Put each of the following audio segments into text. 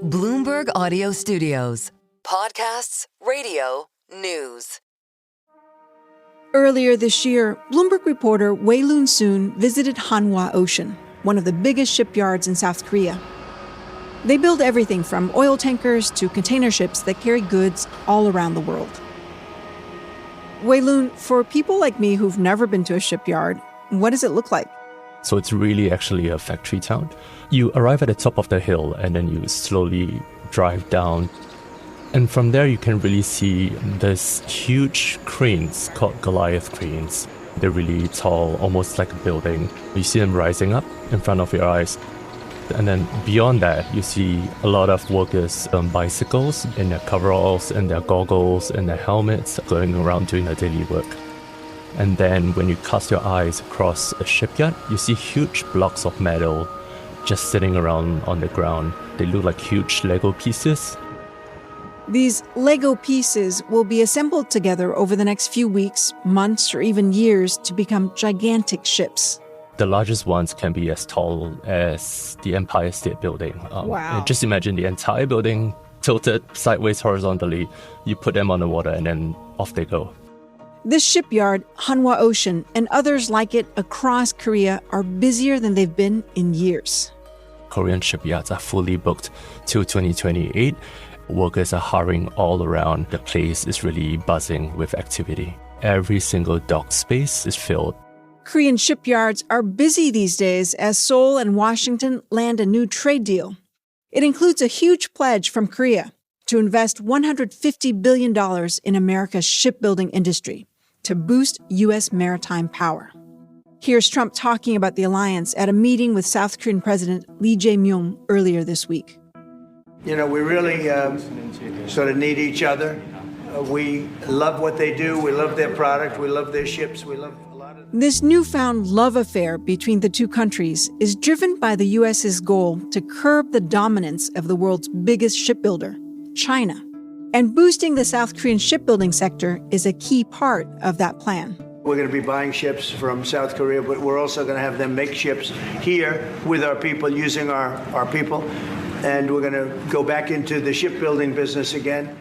Bloomberg Audio Studios. Podcasts, radio, news. Earlier this year, Bloomberg reporter Weilun visited Han Ha Ocean, one of the biggest shipyards in South Korea. They build everything from oil tankers to container ships that carry goods all around the world. Weilun, for people like me who've never been to a shipyard, what does it look like? So it's really actually a factory town. You arrive at the top of the hill and then you slowly drive down. And from there you can really see this huge cranes called Goliath cranes. They're really tall, almost like a building. You see them rising up in front of your eyes. And then beyond that, you see a lot of workers on bicycles in their coveralls and their goggles and their helmets going around doing their daily work. And then when you cast your eyes across a shipyard, you see huge blocks of metal just sitting around on the ground. They look like huge Lego pieces. These Lego pieces will be assembled together over the next few weeks, months, or even years to become gigantic ships. The largest ones can be as tall as the Empire State Building. Wow. And just imagine the entire building tilted sideways horizontally. You put them on the water and then off they go. This shipyard, Han Ha Ocean, and others like it across Korea are busier than they've been in years. Korean shipyards are fully booked till 2028. Workers are hiring all around. The place is really buzzing with activity. Every single dock space is filled. Korean shipyards are busy these days as Seoul and Washington land a new trade deal. It includes a huge pledge from Korea to invest $150 billion in America's shipbuilding industry to boost U.S. maritime power. Here's Trump talking about the alliance at a meeting with South Korean President Lee Jae-myung earlier this week. You know, we really sort of need each other. We love what they do. We love their product. We love their ships. We love a lot of... This newfound love affair between the two countries is driven by the U.S.'s goal to curb the dominance of the world's biggest shipbuilder, China. And boosting the South Korean shipbuilding sector is a key part of that plan. We're going to be buying ships from South Korea, but we're also going to have them make ships here with our people, using our people. And we're going to go back into the shipbuilding business again.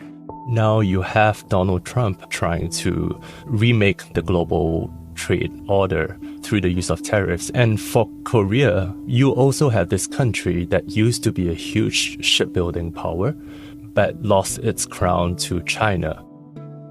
Now you have Donald Trump trying to remake the global trade order through the use of tariffs. And for Korea, you also have this country that used to be a huge shipbuilding power, but lost its crown to China.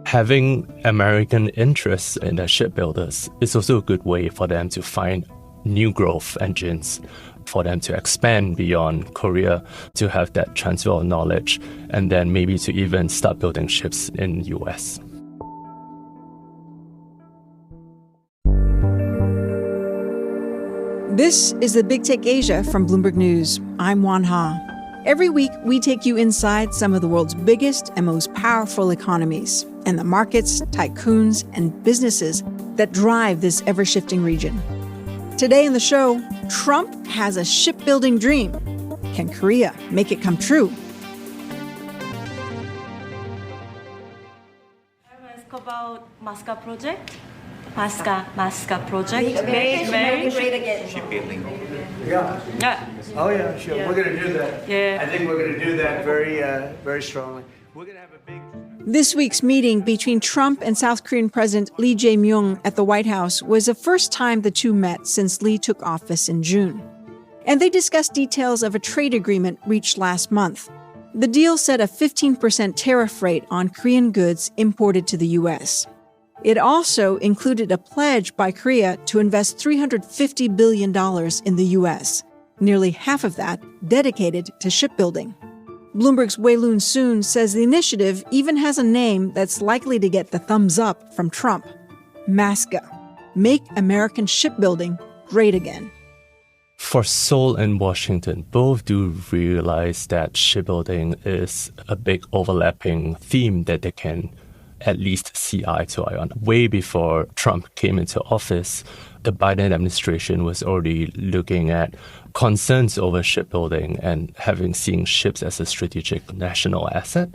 Having American interests in the shipbuilders is also a good way for them to find new growth engines, for them to expand beyond Korea, to have that transfer of knowledge, and then maybe to even start building ships in the US. This is the Big Take Asia from Bloomberg News. I'm Oanh Ha. Every week, we take you inside some of the world's biggest and most powerful economies and the markets, tycoons, and businesses that drive this ever-shifting region. Today in the show, Trump has a shipbuilding dream. Can Korea make it come true? Ask about MASCA project. MASCA project. Make great again. Shipbuilding. Yeah. Oh, yeah, sure. Yeah. We're going to do that. Yeah. I think we're going to do that very strongly. We're going to have a big... This week's meeting between Trump and South Korean President Lee Jae-myung at the White House was the first time the two met since Lee took office in June. And they discussed details of a trade agreement reached last month. The deal set a 15% tariff rate on Korean goods imported to the U.S. It also included a pledge by Korea to invest $350 billion in the U.S., nearly half of that dedicated to shipbuilding. Bloomberg's Weilun says the initiative even has a name that's likely to get the thumbs up from Trump. MASCA. Make American Shipbuilding Great Again. For Seoul and Washington, both do realize that shipbuilding is a big overlapping theme that they can at least see eye to eye on. Way before Trump came into office, the Biden administration was already looking at concerns over shipbuilding and having seen ships as a strategic national asset.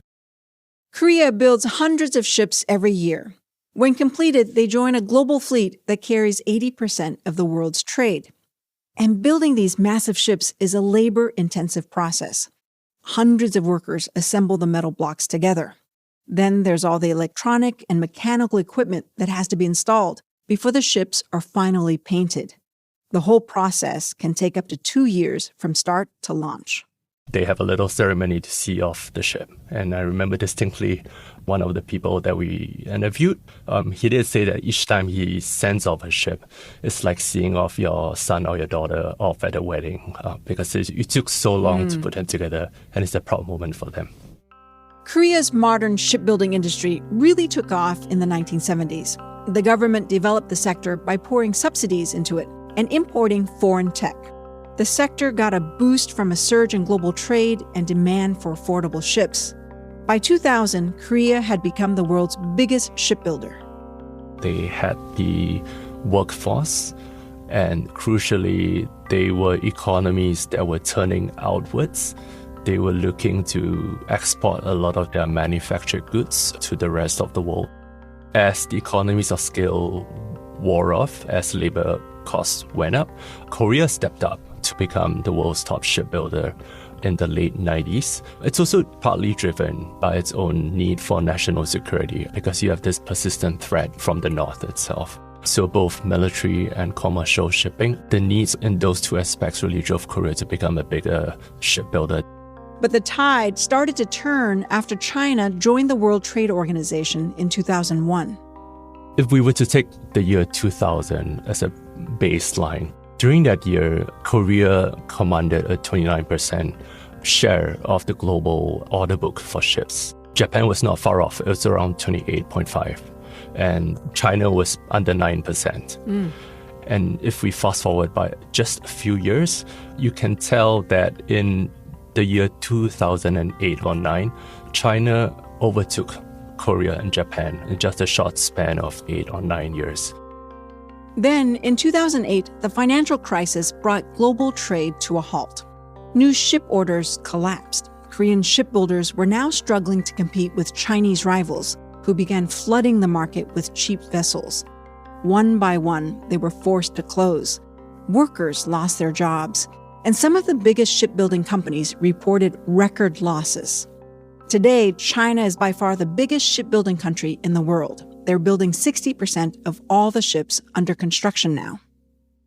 Korea builds hundreds of ships every year. When completed, they join a global fleet that carries 80% of the world's trade. And building these massive ships is a labor-intensive process. Hundreds of workers assemble the metal blocks together. Then there's all the electronic and mechanical equipment that has to be installed before the ships are finally painted. The whole process can take up to 2 years from start to launch. They have a little ceremony to see off the ship. And I remember distinctly one of the people that we interviewed, he did say that each time he sends off a ship, it's like seeing off your son or your daughter off at a wedding because it took so long to put them together, and it's a proud moment for them. Korea's modern shipbuilding industry really took off in the 1970s. The government developed the sector by pouring subsidies into it and importing foreign tech. The sector got a boost from a surge in global trade and demand for affordable ships. By 2000, Korea had become the world's biggest shipbuilder. They had the workforce, and crucially, they were economies that were turning outwards. They were looking to export a lot of their manufactured goods to the rest of the world. As the economies of scale wore off, as labor costs went up, Korea stepped up to become the world's top shipbuilder in the late 90s. It's also partly driven by its own need for national security because you have this persistent threat from the north itself. So both military and commercial shipping, the needs in those two aspects really drove Korea to become a bigger shipbuilder. But the tide started to turn after China joined the World Trade Organization in 2001. If we were to take the year 2000 as a baseline, during that year, Korea commanded a 29% share of the global order book for ships. Japan was not far off. It was around 28.5%. And China was under 9%. And if we fast forward by just a few years, you can tell that in the year 2008 or 9, China overtook Korea and Japan in just a short span of 8 or 9 years. Then, in 2008, the financial crisis brought global trade to a halt. New ship orders collapsed. Korean shipbuilders were now struggling to compete with Chinese rivals, who began flooding the market with cheap vessels. One by one, they were forced to close. Workers lost their jobs, and some of the biggest shipbuilding companies reported record losses. Today, China is by far the biggest shipbuilding country in the world. They're building 60% of all the ships under construction now.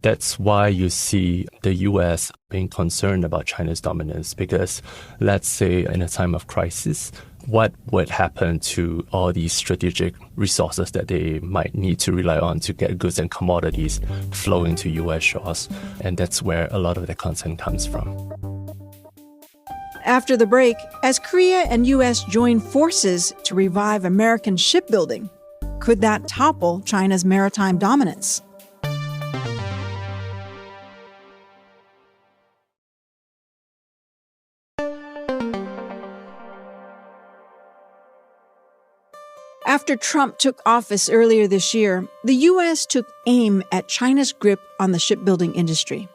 That's why you see the U.S. being concerned about China's dominance, because let's say in a time of crisis, what would happen to all these strategic resources that they might need to rely on to get goods and commodities flowing to U.S. shores? And that's where a lot of the concern comes from. After the break, as Korea and U.S. join forces to revive American shipbuilding, could that topple China's maritime dominance? After Trump took office earlier this year, the U.S. took aim at China's grip on the shipbuilding industry.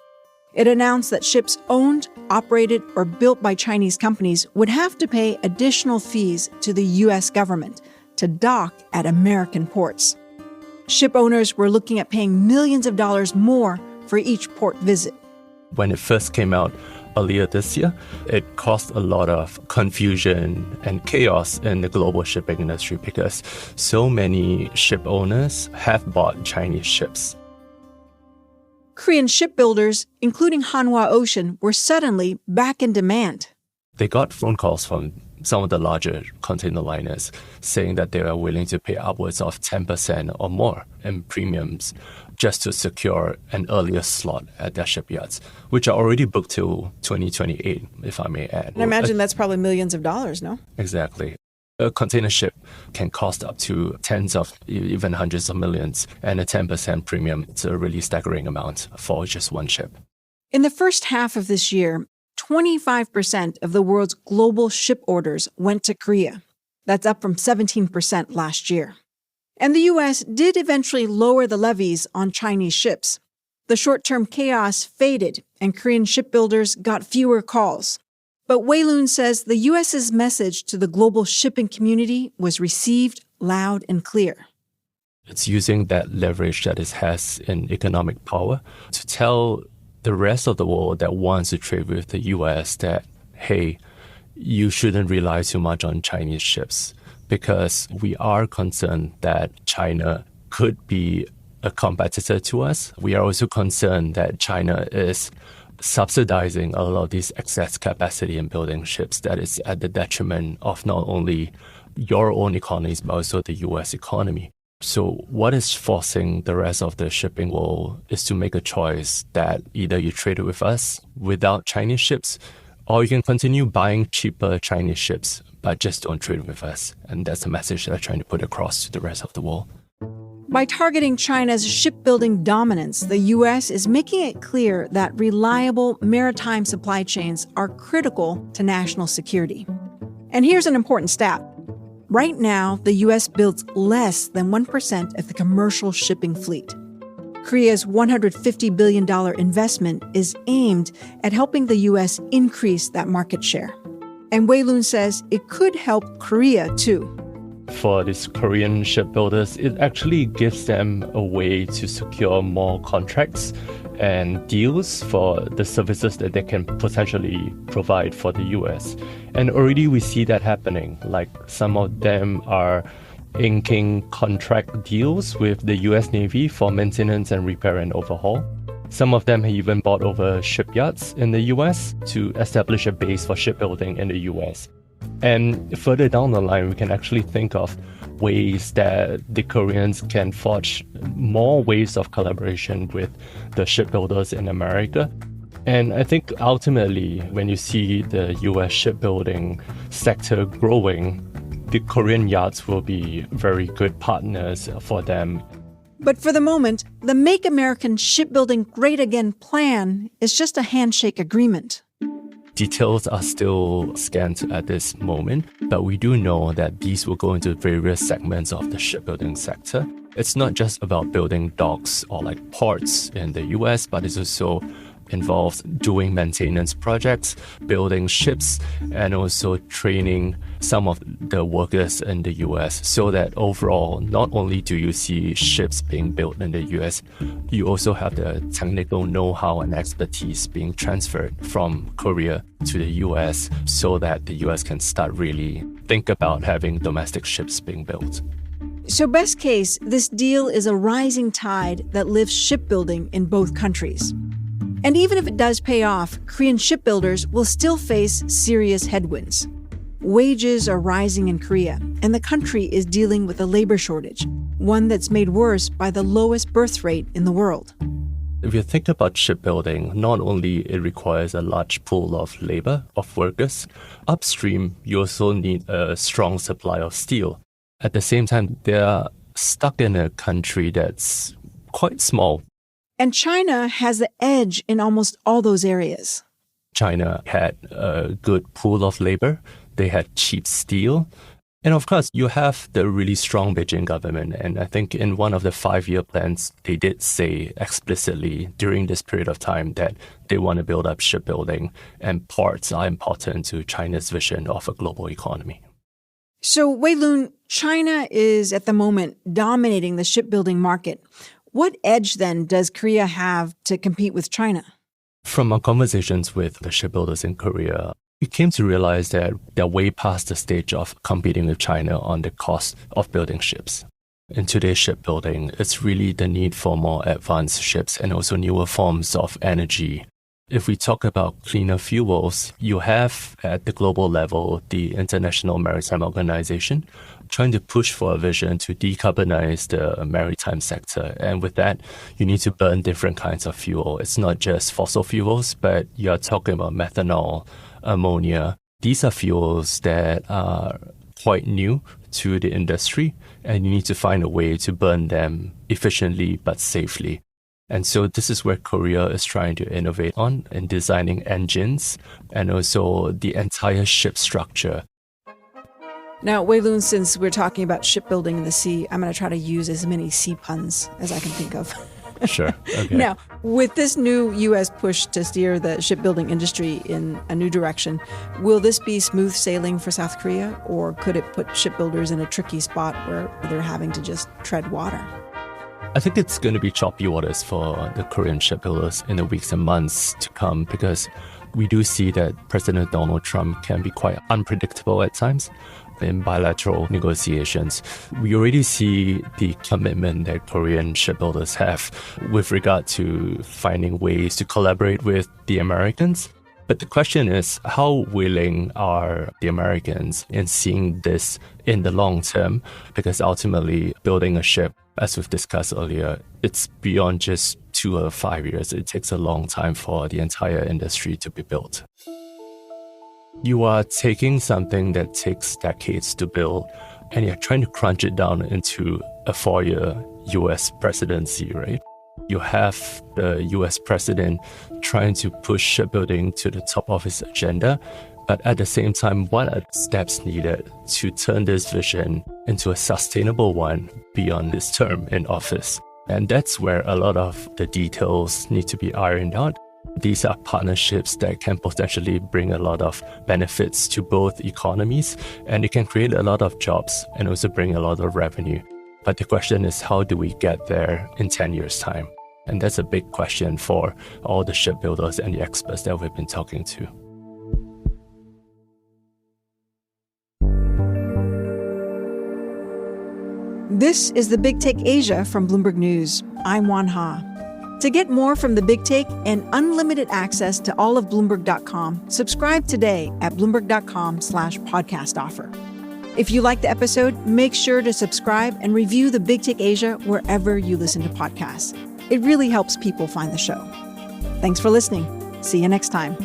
It announced that ships owned, operated, or built by Chinese companies would have to pay additional fees to the U.S. government to dock at American ports. Ship owners were looking at paying millions of dollars more for each port visit. When it first came out earlier this year, it caused a lot of confusion and chaos in the global shipping industry because so many ship owners have bought Chinese ships. Korean shipbuilders, including Hanwha Ocean, were suddenly back in demand. They got phone calls from some of the larger container liners saying that they are willing to pay upwards of 10% or more in premiums just to secure an earlier slot at their shipyards, which are already booked till 2028, if I may add. And I imagine that's probably millions of dollars, no? Exactly. A container ship can cost up to tens of, even hundreds of millions, and a 10% premium, it's a really staggering amount for just one ship. In the first half of this year, 25% of the world's global ship orders went to Korea. That's up from 17% last year. And the U.S. did eventually lower the levies on Chinese ships. The short-term chaos faded, and Korean shipbuilders got fewer calls. But Weilun says the U.S.'s message to the global shipping community was received loud and clear. It's using that leverage that it has in economic power to tell the rest of the world that wants to trade with the U.S. that, hey, you shouldn't rely too much on Chinese ships, because we are concerned that China could be a competitor to us. We are also concerned that China is subsidizing a lot of this excess capacity in building ships that is at the detriment of not only your own economies, but also the US economy. So what is forcing the rest of the shipping world is to make a choice that either you trade with us without Chinese ships, or you can continue buying cheaper Chinese ships, but just don't trade with us. And that's the message they're trying to put across to the rest of the world. By targeting China's shipbuilding dominance, the U.S. is making it clear that reliable maritime supply chains are critical to national security. And here's an important stat. Right now, the U.S. builds less than 1% of the commercial shipping fleet. Korea's $150 billion investment is aimed at helping the U.S. increase that market share. And Weilun says it could help Korea, too. For these Korean shipbuilders, it actually gives them a way to secure more contracts and deals for the services that they can potentially provide for the US. And already we see that happening. Like some of them are inking contract deals with the US Navy for maintenance and repair and overhaul. Some of them have even bought over shipyards in the US to establish a base for shipbuilding in the US. And further down the line, we can actually think of ways that the Koreans can forge more ways of collaboration with the shipbuilders in America. And I think ultimately, when you see the US shipbuilding sector growing, the Korean yards will be very good partners for them. But for the moment, the Make American Shipbuilding Great Again plan is just a handshake agreement. Details are still scant at this moment, but we do know that these will go into various segments of the shipbuilding sector. It's not just about building docks or like ports in the US, but it also involves doing maintenance projects, building ships, and also training some of the workers in the US, so that overall, not only do you see ships being built in the US, you also have the technical know-how and expertise being transferred from Korea to the US, so that the US can start really think about having domestic ships being built. So best case, this deal is a rising tide that lifts shipbuilding in both countries. And even if it does pay off, Korean shipbuilders will still face serious headwinds. Wages are rising in Korea, and the country is dealing with a labor shortage, one that's made worse by the lowest birth rate in the world. If you think about shipbuilding, not only it requires a large pool of labor, of workers, upstream you also need a strong supply of steel. At the same time, they are stuck in a country that's quite small. And China has the edge in almost all those areas. China had a good pool of labor. They had cheap steel. And of course, you have the really strong Beijing government. And I think in one of the 5-year plans, they did say explicitly during this period of time that they want to build up shipbuilding, and ports are important to China's vision of a global economy. So, Weilun, China is at the moment dominating the shipbuilding market. What edge, then, does Korea have to compete with China? From our conversations with the shipbuilders in Korea, we came to realize that they're way past the stage of competing with China on the cost of building ships. In today's shipbuilding, it's really the need for more advanced ships and also newer forms of energy. If we talk about cleaner fuels, you have at the global level the International Maritime Organization trying to push for a vision to decarbonize the maritime sector. And with that, you need to burn different kinds of fuel. It's not just fossil fuels, but you're talking about methanol, ammonia. These are fuels that are quite new to the industry, and you need to find a way to burn them efficiently but safely. And so this is where Korea is trying to innovate on in designing engines and also the entire ship structure. Now, Weilun, since we're talking about shipbuilding in the sea, I'm going to try to use as many sea puns as I can think of. Sure. Okay. Now, with this new U.S. push to steer the shipbuilding industry in a new direction, will this be smooth sailing for South Korea, or could it put shipbuilders in a tricky spot where they're having to just tread water? I think it's going to be choppy waters for the Korean shipbuilders in the weeks and months to come, because we do see that President Donald Trump can be quite unpredictable at times in bilateral negotiations. We already see the commitment that Korean shipbuilders have with regard to finding ways to collaborate with the Americans. But the question is, how willing are the Americans in seeing this in the long term? Because ultimately, building a ship, as we've discussed earlier, it's beyond just 2 or 5 years. It takes a long time for the entire industry to be built. You are taking something that takes decades to build, and you're trying to crunch it down into a 4-year US presidency, right? You have the US president trying to push shipbuilding to the top of his agenda, but at the same time, what are the steps needed to turn this vision into a sustainable one beyond his term in office? And that's where a lot of the details need to be ironed out. These are partnerships that can potentially bring a lot of benefits to both economies, and it can create a lot of jobs and also bring a lot of revenue. But the question is, how do we get there in 10 years' time? And that's a big question for all the shipbuilders and the experts that we've been talking to. This is The Big Take Asia from Bloomberg News. I'm Oanh Ha. To get more from The Big Take and unlimited access to all of Bloomberg.com, subscribe today at Bloomberg.com/podcast offer. If you like the episode, make sure to subscribe and review The Big Take Asia wherever you listen to podcasts. It really helps people find the show. Thanks for listening. See you next time.